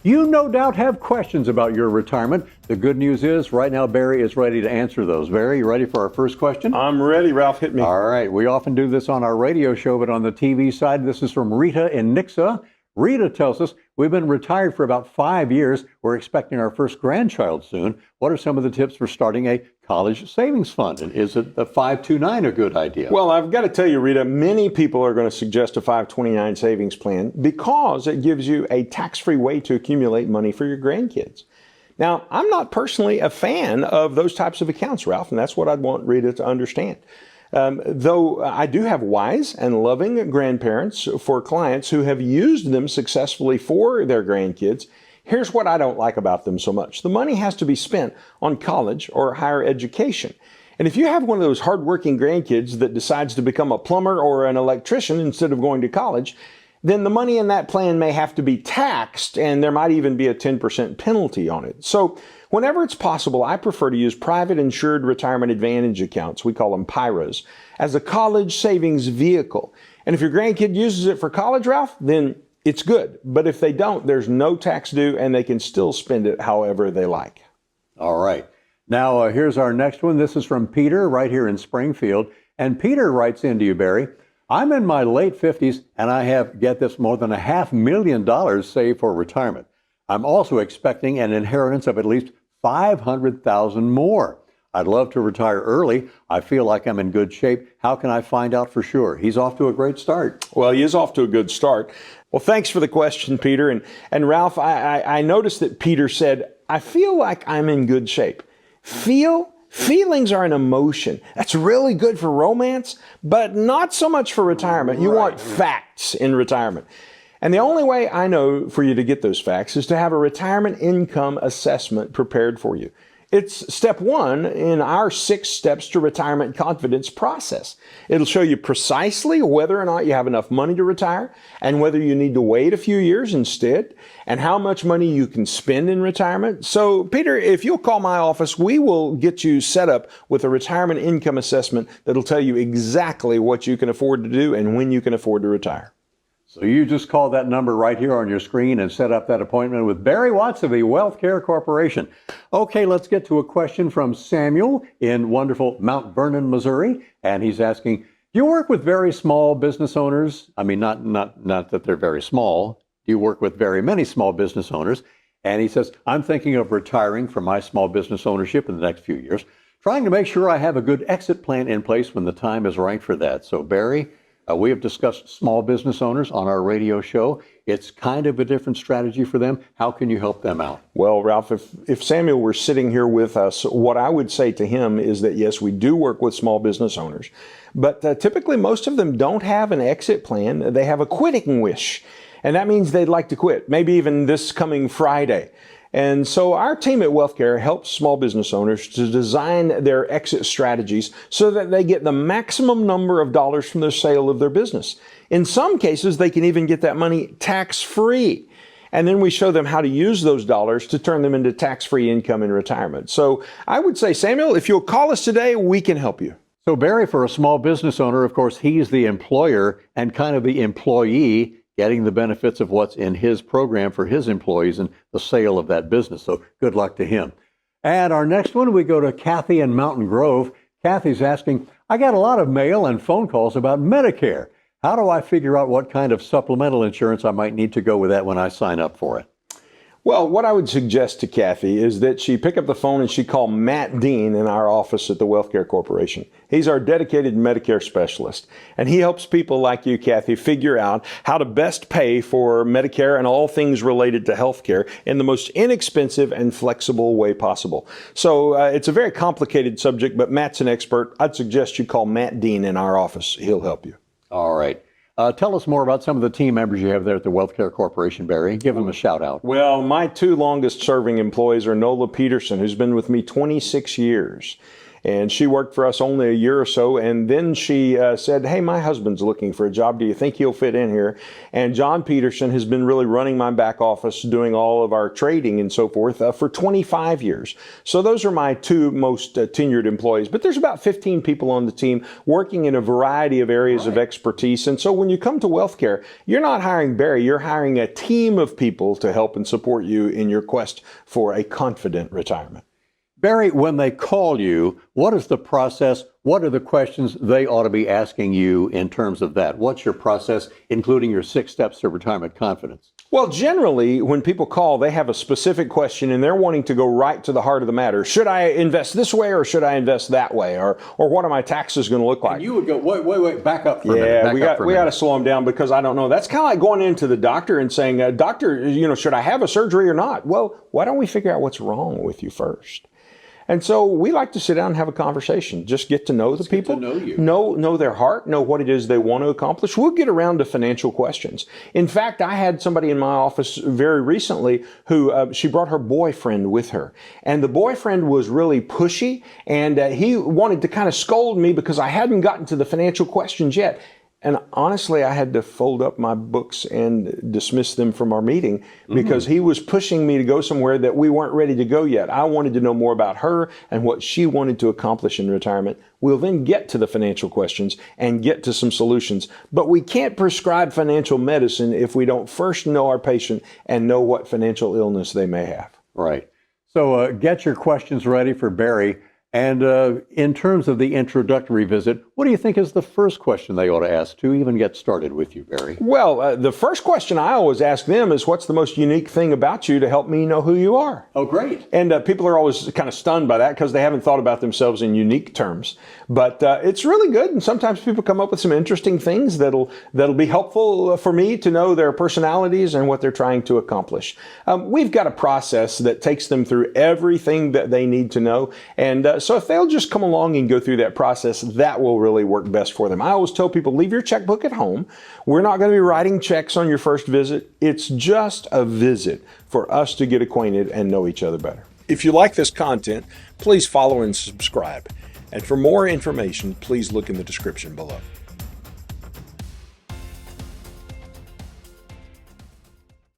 You no doubt have questions about your retirement. The good news is right now Barry is ready to answer those. Barry, you ready for our first question? I'm ready, Ralph. Hit me. All right. We often do this on our radio show, but on the TV side, this is from Rita in Nixa. Rita tells us, we've been retired for about 5 years. We're expecting our first grandchild soon. What are some of the tips for starting a college savings fund? And is it the 529 a good idea? Well, I've got to tell you, Rita, many people are going to suggest a 529 savings plan because it gives you a tax-free way to accumulate money for your grandkids. Now, I'm not personally a fan of those types of accounts, Ralph, and that's what I'd want Rita to understand. Though I do have wise and loving grandparents for clients who have used them successfully for their grandkids, here's what I don't like about them so much. The money has to be spent on college or higher education. And if you have one of those hardworking grandkids that decides to become a plumber or an electrician instead of going to college, then the money in that plan may have to be taxed, and there might even be a 10% penalty on it. So whenever it's possible, I prefer to use private insured retirement advantage accounts, we call them PIRAs, as a college savings vehicle. And if your grandkid uses it for college, Ralph, then it's good. But if they don't, there's no tax due, and they can still spend it however they like. All right. Now, here's our next one. This is from Peter right here in Springfield. And Peter writes into you, Barry, I'm in my late 50s, and I have, get this, more than $500,000 saved for retirement. I'm also expecting an inheritance of at least $500,000 more. I'd love to retire early. I feel like I'm in good shape. How can I find out for sure? He's off to a great start. Well, he is off to a good start. Well, thanks for the question, Peter. And Ralph, I noticed that Peter said, I feel like I'm in good shape. Feelings are an emotion. That's really good for romance, but not so much for retirement. You want facts in retirement. And the only way I know for you to get those facts is to have a retirement income assessment prepared for you. It's step 1 in our 6 steps to retirement confidence process. It'll show you precisely whether or not you have enough money to retire and whether you need to wait a few years instead and how much money you can spend in retirement. So, Peter, if you'll call my office, we will get you set up with a retirement income assessment that'll tell you exactly what you can afford to do and when you can afford to retire. So you just call that number right here on your screen and set up that appointment with Barry Watts of the Wealth Care Corporation. Okay, let's get to a question from Samuel in wonderful Mount Vernon, Missouri. And he's asking, do you work with very small business owners? I mean, not that they're very small. Do you work with very many small business owners? And he says, I'm thinking of retiring from my small business ownership in the next few years, trying to make sure I have a good exit plan in place when the time is right for that. So, Barry, we have discussed small business owners on our radio show. It's kind of a different strategy for them. How can you help them out? Well, Ralph, if Samuel were sitting here with us, what I would say to him is that, yes, we do work with small business owners, but typically most of them don't have an exit plan. They have a quitting wish, and that means they'd like to quit, maybe even this coming Friday. And so our team at WealthCare helps small business owners to design their exit strategies so that they get the maximum number of dollars from the sale of their business. In some cases, they can even get that money tax-free. And then we show them how to use those dollars to turn them into tax-free income in retirement. So I would say, Samuel, if you'll call us today, we can help you. So Barry, for a small business owner, of course, he's the employer and kind of the employee, getting the benefits of what's in his program for his employees and the sale of that business. So good luck to him. And our next one, we go to Kathy in Mountain Grove. Kathy's asking, I got a lot of mail and phone calls about Medicare. How do I figure out what kind of supplemental insurance I might need to go with that when I sign up for it? Well, what I would suggest to Kathy is that she pick up the phone and she call Matt Dean in our office at the Wealth Care Corporation. He's our dedicated Medicare specialist, and he helps people like you, Kathy, figure out how to best pay for Medicare and all things related to health care in the most inexpensive and flexible way possible. So it's a very complicated subject, but Matt's an expert. I'd suggest you call Matt Dean in our office. He'll help you. All right. Tell us more about some of the team members you have there at the Wealth Care Corporation, Barry. Give them a shout out. Well, my 2 longest serving employees are Nola Peterson, who's been with me 26 years, And she worked for us only a year or so. And then she said, hey, my husband's looking for a job. Do you think he'll fit in here? And John Peterson has been really running my back office, doing all of our trading and so forth for 25 years. So those are my two most tenured employees. But there's about 15 people on the team working in a variety of areas of expertise. And so when you come to WealthCare, you're not hiring Barry, you're hiring a team of people to help and support you in your quest for a confident retirement. Barry, when they call you, what is the process? What are the questions they ought to be asking you in terms of that? What's your process, including your 6 steps to retirement confidence? Well, generally, when people call, they have a specific question and they're wanting to go right to the heart of the matter. Should I invest this way or should I invest that way? Or what are my taxes going to look like? And you would go, wait, back up for a minute. Yeah, we got to slow them down because I don't know. That's kind of like going into the doctor and saying, doctor, should I have a surgery or not? Well, why don't we figure out what's wrong with you first? And so we like to sit down and have a conversation, just get to know the people, get to know you. know their heart, know what it is they want to accomplish. We'll get around to financial questions. In fact, I had somebody in my office very recently who she brought her boyfriend with her. And the boyfriend was really pushy and he wanted to kind of scold me because I hadn't gotten to the financial questions yet. And honestly, I had to fold up my books and dismiss them from our meeting because he was pushing me to go somewhere that we weren't ready to go yet. I wanted to know more about her and what she wanted to accomplish in retirement. We'll then get to the financial questions and get to some solutions. But we can't prescribe financial medicine if we don't first know our patient and know what financial illness they may have. Right. So get your questions ready for Barry. And in terms of the introductory visit, what do you think is the first question they ought to ask to even get started with you, Barry? Well, the first question I always ask them is, what's the most unique thing about you to help me know who you are? Oh, great. And people are always kind of stunned by that because they haven't thought about themselves in unique terms. But it's really good. And sometimes people come up with some interesting things that'll be helpful for me to know their personalities and what they're trying to accomplish. We've got a process that takes them through everything that they need to know. And so if they'll just come along and go through that process, that will really work best for them. I always tell people, leave your checkbook at home. We're not going to be writing checks on your first visit. It's just a visit for us to get acquainted and know each other better. If you like this content, please follow and subscribe. And for more information, please look in the description below.